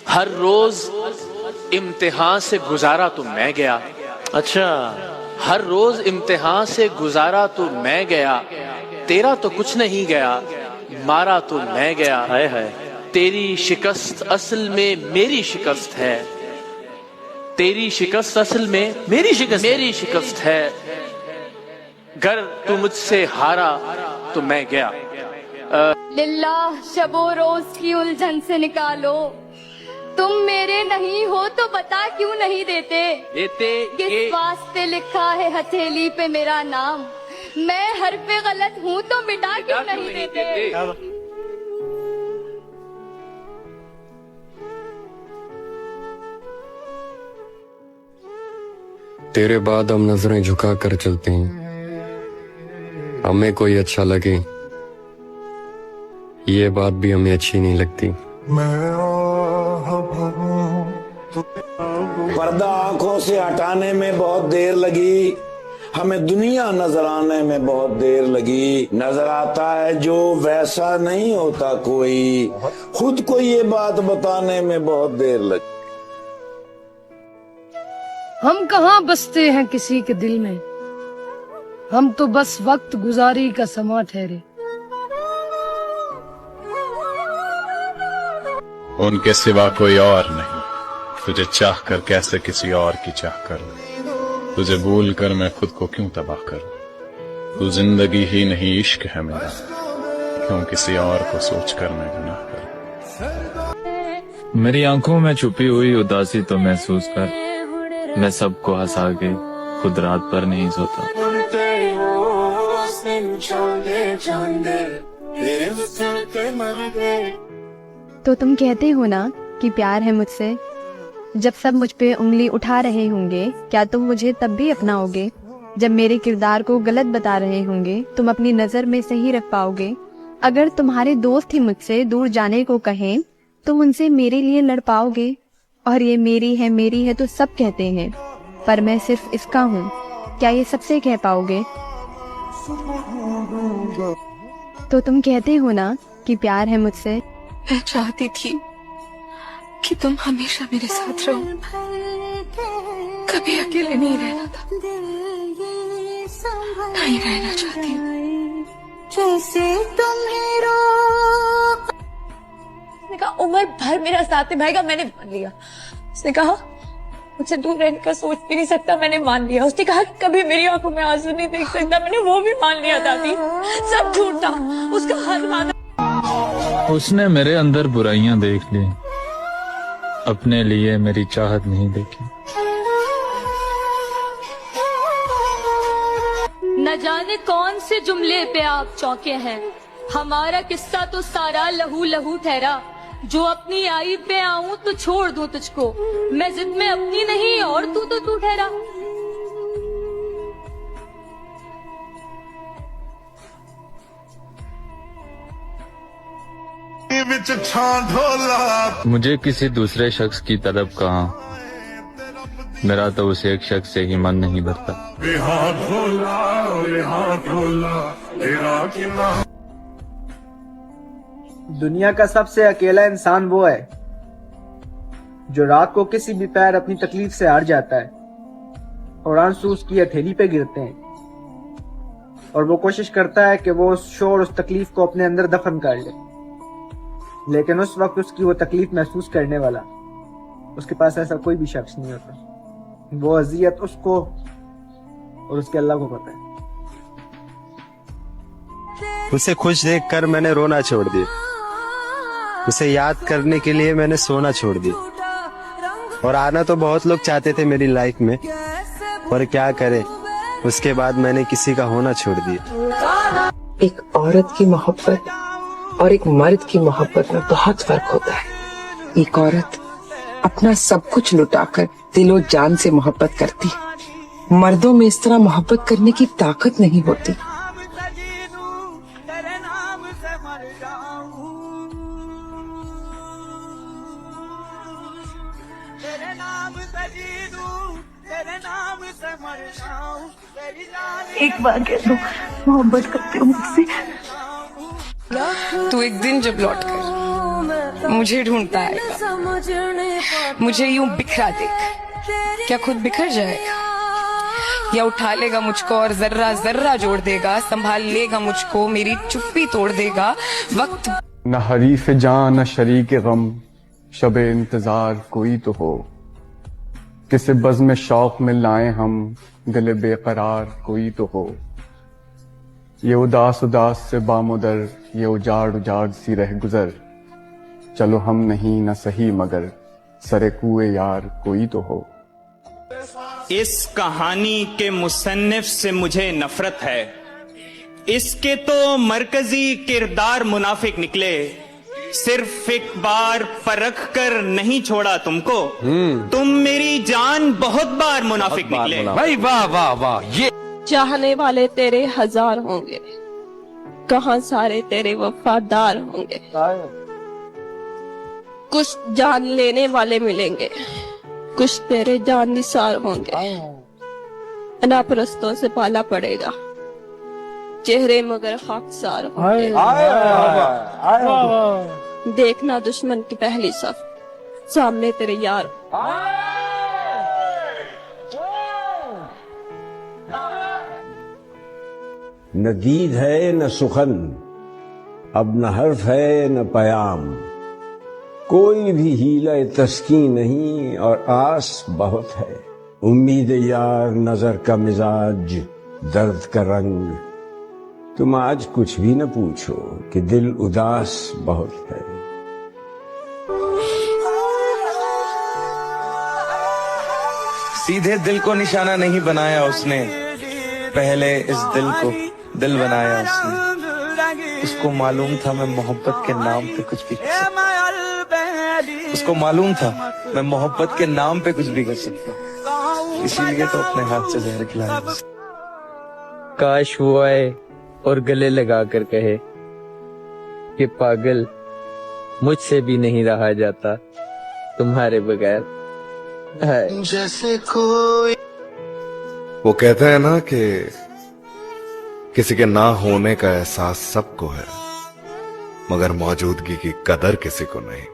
हर रोज इम्तिहान से गुजारा तो मैं गया। अच्छा, हर रोज इम्तिहान से गुजारा तो मैं गया, तेरा तो कुछ नहीं गया, मारा तो मैं गया। हाय हाय। तेरी शिकस्त असल में मेरी शिकस्त है, तेरी शिकस्त असल में मेरी शिकस्त है। गर तू मुझसे हारा तो मैं गया। लिल्लाह शबो रोज की उलझन से निकालो, तुम मेरे नहीं हो तो बता क्यों नहीं देते। किस वास्ते लिखा है हथेली पे मेरा नाम, मैं हर पे गलत हूँ तो मिटा क्यों नहीं देते। तेरे बाद हम नजरें झुका कर चलते हैं, हमें कोई अच्छा लगे ये बात भी हमें अच्छी नहीं लगती। पर्दा आंखों से हटाने में बहुत देर लगी, हमें दुनिया नजर आने में बहुत देर लगी। नजर आता है जो वैसा नहीं होता कोई, खुद को ये बात बताने में बहुत देर लगी। हम कहाँ बसते हैं किसी के दिल में, हम तो बस वक्त गुजारी का समा ठहरे। उनके सिवा कोई और नहीं, तुझे चाह कर कैसे किसी और की चाह करूं, तुझे भूल कर मैं खुद को क्यों तबाह करूं। तू जिंदगी ही नहीं इश्क है मेरा, क्यों किसी और को सोच कर मैं गुनाह करूं। मेरी आंखों में छुपी हुई उदासी तो महसूस कर, मैं सबको हंसा के खुद रात भर नहीं सोता। तो तुम कहते हो ना कि प्यार है मुझसे, जब सब मुझ पे उंगली उठा रहे होंगे क्या तुम मुझे तब भी अपनाओगे। जब मेरे किरदार को गलत बता रहे होंगे तुम अपनी नजर में सही रख पाओगे। अगर तुम्हारे दोस्त ही मुझसे दूर जाने को कहें तुम उनसे मेरे लिए लड़ पाओगे। और ये मेरी है तो सब कहते हैं, पर मैं सिर्फ इसका हूँ, क्या ये सबसे कह पाओगे। तो तुम कहते हो ना कि प्यार है मुझसे। मैं चाहती थी कि तुम हमेशा मेरे साथ रहो, कभी अकेले नहीं रहना था, नहीं रहना चाहती। जैसे तुम्हें उसने कहा उम्र भर मेरा साथ निभाएगा, मैंने मान लिया। उसने कहा मुझसे दूर रहने का सोच भी नहीं सकता, मैंने मान लिया। उसने कहा कि कभी मेरी आंखों में आंसू नहीं देख सकता, मैंने वो भी मान लिया। दादी सब झूठ था, उसका हर वादा। उसने मेरे अंदर बुराइयां देख ली, अपने लिए मेरी चाहत नहीं देखी। न जाने कौन से जुमले पे आप चौंके हैं, हमारा किस्सा तो सारा लहू लहू ठहरा। जो अपनी आई पे आऊं तो छोड़ दूं तुझको, मैं जिद में अपनी नहीं और तू तो तू ठहरा। मुझे किसी दूसरे शख्स की तलब कहाँ, मेरा तो उस एक शख्स से ही मन नहीं भरता। दुनिया का सबसे अकेला इंसान वो है जो रात को किसी भी पैर अपनी तकलीफ से हार जाता है और आंसू उसकी हथेली पे गिरते हैं और वो कोशिश करता है कि वो उस शोर उस तकलीफ को अपने अंदर दफन कर ले, लेकिन उस वक्त उसकी वो तकलीफ महसूस करने वाला उसके पास ऐसा कोई भी शख्स नहीं होता। वो अजियत उसको और उसके अल्लाह को पता है। उसे खुश देखकर मैंने रोना छोड़ दिया, उसे याद करने के लिए मैंने सोना छोड़ दिया। और आना तो बहुत लोग चाहते थे मेरी लाइफ में, पर क्या करे, उसके बाद मैंने किसी का होना छोड़ दिया। एक औरत की मोहब्बत और एक मर्द की मोहब्बत में बहुत फर्क होता है। एक औरत अपना सब कुछ लुटाकर दिलो जान से मोहब्बत करती है, मर्दों में इस तरह मोहब्बत करने की ताकत नहीं होती। एक बार कह दो मोहब्बत करते हो मुझसे। तू एक दिन जब लौट कर मुझे ढूंढता आएगा, मुझे यूं बिखरा देख, क्या खुद बिखर जाएगा या उठा लेगा मुझको और जर्रा जर्रा जोड़ देगा, संभाल लेगा मुझको, मेरी चुप्पी तोड़ देगा वक्त। न हरीफ जान न शरीक गम, शबे इंतजार कोई तो हो, किसी बज़्म शौक में लाए हम, गले बेकरार कोई तो हो। ये उदास उदास से बामुदर, ये उजाड़ उजाड़ सी रह गुजर, चलो हम नहीं न सही मगर, सरे कुए यार कोई तो हो। इस कहानी के मुसन्निफ से मुझे नफरत है, इसके तो मरकजी किरदार मुनाफिक निकले, सिर्फ एक बार परख कर नहीं छोड़ा तुमको, तुम मेरी जान बहुत बार मुनाफिक निकले। भाई वाह वाह वाह, ये चाहने वाले तेरे हजार होंगे, कहाँ सारे तेरे वफादार होंगे, कुछ जान लेने वाले मिलेंगे, कुछ तेरे जान निसार होंगे, अनापरस्तों से पाला पड़ेगा, चेहरे मगर खाकसार होंगे। देखना दुश्मन की पहली सफ, सामने तेरे यार। न दीद है न सुखन, अब न हर्फ है न पयाम, कोई भी हीला तस्की नहीं और आस बहुत है। उम्मीद यार नजर का मिजाज, दर्द का रंग, तुम आज कुछ भी न पूछो कि दिल उदास बहुत है। सीधे दिल को निशाना नहीं बनाया उसने, पहले इस दिल को दिल बनाया उसने। उसको मालूम था मैं मोहब्बत के नाम पे कुछ भी कर सकता, उसको मालूम था मैं मोहब्बत के नाम पे कुछ भी कर सकता, इसीलिए तो अपने हाथ से जहर खिलाया। काश वो आए और गले लगा कर कहे कि पागल मुझसे भी नहीं रहा जाता तुम्हारे बगैर। जैसे कोई वो कहता है ना कि किसी के ना होने का एहसास सबको है, मगर मौजूदगी की कदर किसी को नहीं।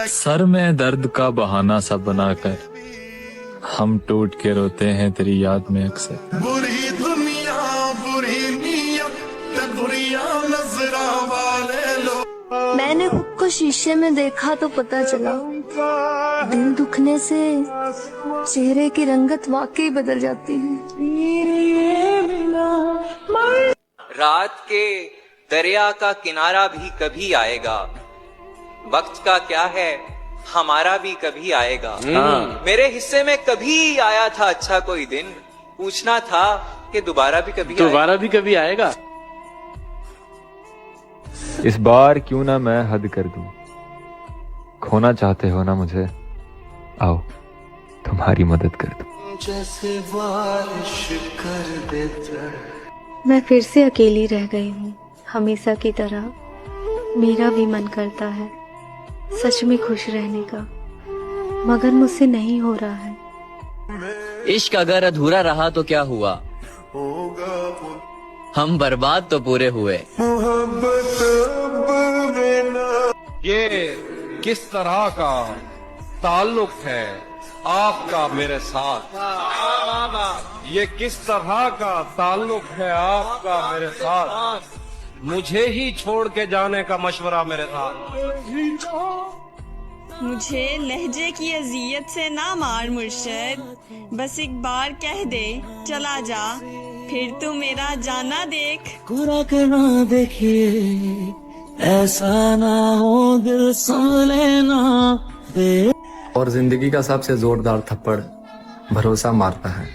सर में दर्द का बहाना सा बनाकर हम टूट के रोते हैं तेरी याद में अक्सर। बुरी दुनिया बुरी नियत बुरिया नजरा वाले लोग। मैंने खुद को शीशे में देखा तो पता चला, दिल दुखने से चेहरे की रंगत वाकई बदल जाती है। रात के दरिया का किनारा भी कभी आएगा, वक्त का क्या है हमारा भी कभी आएगा। मेरे हिस्से में कभी आया था अच्छा कोई दिन, पूछना था कि दोबारा भी कभी आएगा। इस बार क्यों ना मैं हद कर दूं, खोना चाहते हो ना मुझे, आओ तुम्हारी मदद कर दूं। जैसे बारिश कर देता। मैं फिर से अकेली रह गई हूँ हमेशा की तरह, मेरा भी मन करता है सच में खुश रहने का, मगर मुझसे नहीं हो रहा है। इश्क अगर अधूरा रहा तो क्या हुआ, हम बर्बाद तो पूरे हुए। ये किस तरह का ताल्लुक है आपका मेरे साथ, ये किस तरह का ताल्लुक है आपका मेरे साथ, मुझे ही छोड़ के जाने का मशवरा मेरे साथ। मुझे लहजे की अजियत से ना मार मुर्शिद, बस एक बार कह दे चला जा, फिर तू मेरा जाना देख। कुरा के ना देखिए ऐसा ना हो दिल सुन लेना। और जिंदगी का सबसे जोरदार थप्पड़ भरोसा मारता है।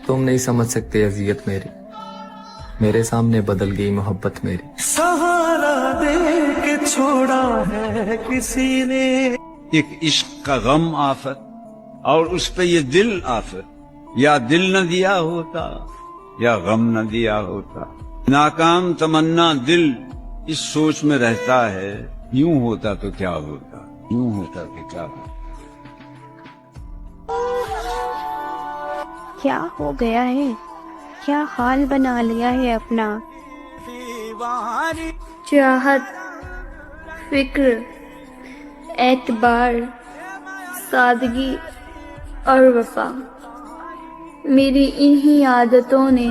तुम नहीं समझ सकते अजियत मेरी, मेरे सामने बदल गई मोहब्बत मेरी। सहारा दे के छोड़ा है किसी ने। एक इश्क का गम आफत और उस पे ये दिल आफत, या दिल न दिया होता या गम न दिया होता। नाकाम तमन्ना दिल इस सोच में रहता है, यूं होता तो क्या होता, यूं होता तो क्या होता। क्या हो गया है, क्या हाल बना लिया है अपना। चाहत, फिक्र, एतबार, सादगी और वफा, मेरी इन्हीं आदतों ने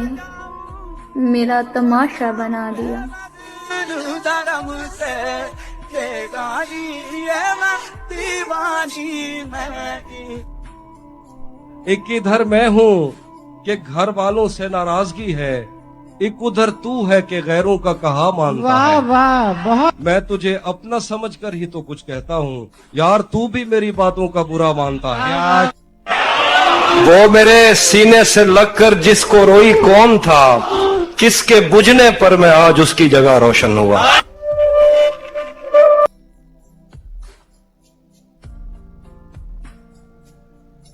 मेरा तमाशा बना दिया। एक इधर मैं हूँ कि घर वालों से नाराजगी है, एक उधर तू है कि गैरों का कहा मानता है। वाह बहुत। मैं तुझे अपना समझकर ही तो कुछ कहता हूँ यार, तू भी मेरी बातों का बुरा मानता है। वो मेरे सीने से लगकर जिसको रोई कौन था, किसके बुझने पर मैं आज उसकी जगह रोशन हुआ।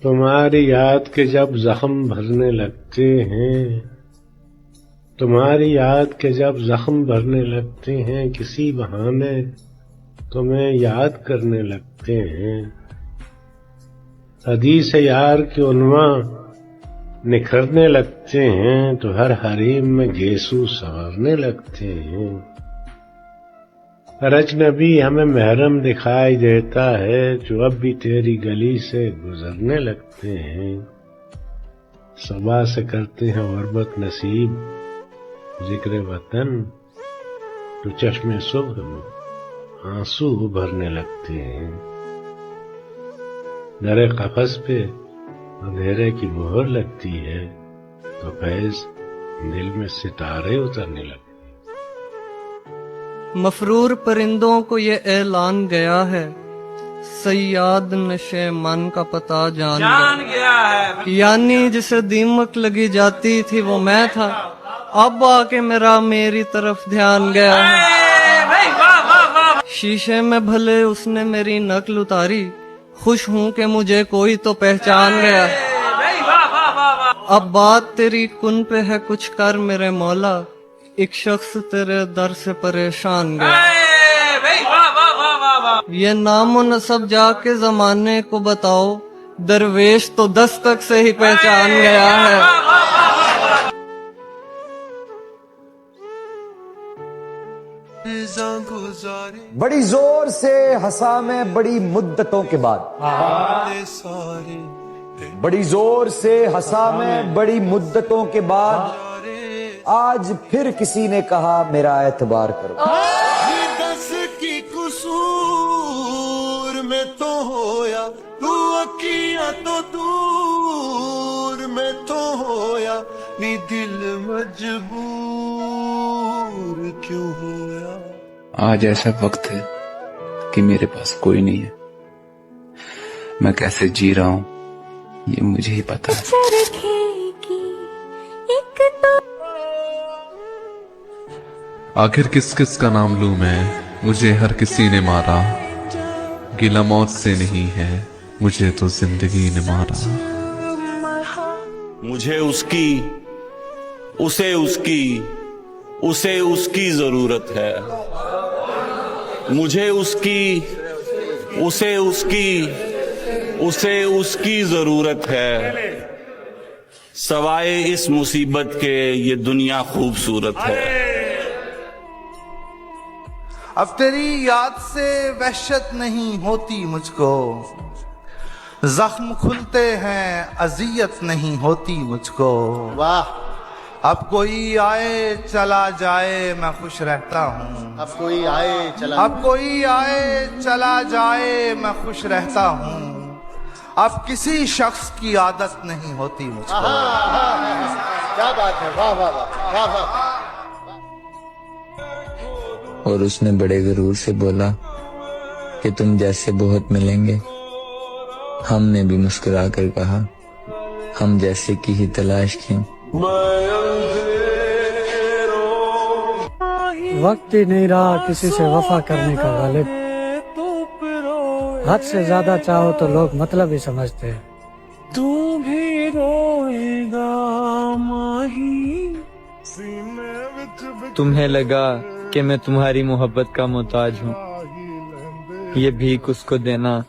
तुम्हारी याद के जब जख्म भरने लगते हैं, तुम्हारी याद के जब जख्म भरने लगते हैं, किसी बहाने तुम्हें याद करने लगते हैं। हदीस यार के उन्वा निखरने लगते हैं, तो हर हरीम में गेसू संवरने लगते हैं। हर अजनबी हमें महरम दिखाई देता है, जो अब भी तेरी गली से गुजरने लगते हैं। सबा से करते हैं गुर्बत नसीब, जिक्र वतन तो चश्मे सुबह में आंसू उभरने लगते हैं। दरे कफस पे अंधेरे की मोहर लगती है, तो फैज दिल में सितारे उतरने लगते। मफरूर परिंदों को ये ऐलान गया है, सयाद नशे मन का पता जान गया है। यानी जिसे दीमक लगी जाती थी वो मैं था, अब आके मेरी तरफ ध्यान गया है। शीशे में भले उसने मेरी नकल उतारी, खुश हूँ कि मुझे कोई तो पहचान गया। अब बात तेरी कुन पे है, कुछ कर मेरे मौला, एक शख्स तेरे दर से परेशान गया। ये नामो नसब जाके जमाने को बताओ, दरवेश तो दस्तक से ही पहचान गया है। बड़ी जोर से हंसा मैं बड़ी मुद्दतों के बाद, बड़ी जोर से हंसा मैं बड़ी मुद्दतों के बाद, आज फिर किसी ने कहा मेरा एतबार करो। दस की कसूर में तो होया, तू अखियां तो दूर में तो होया, नी दिल मजबूर क्यों होया। आज ऐसा वक्त है कि मेरे पास कोई नहीं है, मैं कैसे जी रहा हूँ ये मुझे ही पता है। आखिर किस किस का नाम लूं मैं, मुझे हर किसी ने मारा, गिला मौत से नहीं है, मुझे तो जिंदगी ने मारा। मुझे उसकी, उसे उसकी जरूरत है। मुझे उसकी, उसे उसकी जरूरत है। सवाए इस मुसीबत के ये दुनिया खूबसूरत है। अब तेरी याद से वहशत नहीं होती मुझको, जख्म खुलते हैं अजियत नहीं होती मुझको। वाह। अब कोई आए चला जाए मैं खुश रहता हूँ, अब कोई आए चला जाए मैं खुश रहता हूँ। अब किसी शख्स की आदत नहीं होती मुझको। क्या बात है, वाह वाह वाह वाह। और उसने बड़े गरूर से बोला कि तुम जैसे बहुत मिलेंगे। हमने भी मुस्कुरा कर कहा हम जैसे की ही तलाश की। वक्त ही नहीं रहा किसी से वफा करने का गालिब, हद से ज्यादा चाहो तो लोग मतलब ही समझते हैं। तू भी रोएगा माही। तुम्हें लगा कि मैं तुम्हारी मोहब्बत का मोहताज हूँ, ये भीख उसको देना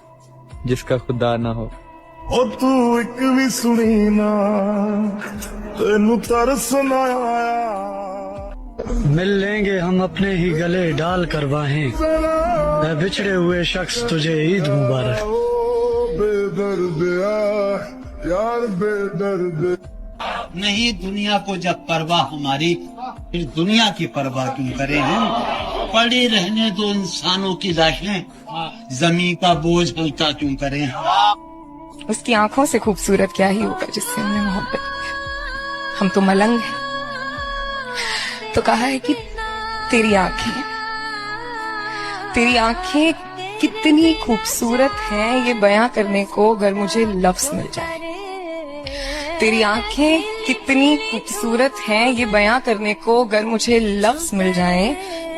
जिसका खुदा ना हो। और तू एक भी सुनी ना, तेनू तरस ना आया। मिल लेंगे हम अपने ही गले डाल कर बाहें, ऐ बिछड़े हुए शख्स तुझे ईद मुबारक। नहीं दुनिया को जब परवाह हमारी, फिर दुनिया की परवाह क्यों करें हम। पड़े रहने दो इंसानों की लाशें, जमीन का बोझ हल्का क्यों करें। उसकी आंखों से खूबसूरत क्या ही होगा जिससे हमें मोहब्बत है। हम तो मलंग हैं। तो कहा है कि तेरी आंखें कितनी खूबसूरत हैं, ये बयां करने को अगर मुझे लफ्ज मिल जाए। तेरी आंखें कितनी खूबसूरत हैं, ये बयां करने को अगर मुझे लफ्ज मिल जाए,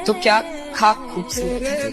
तो क्या खाक खूबसूरत है।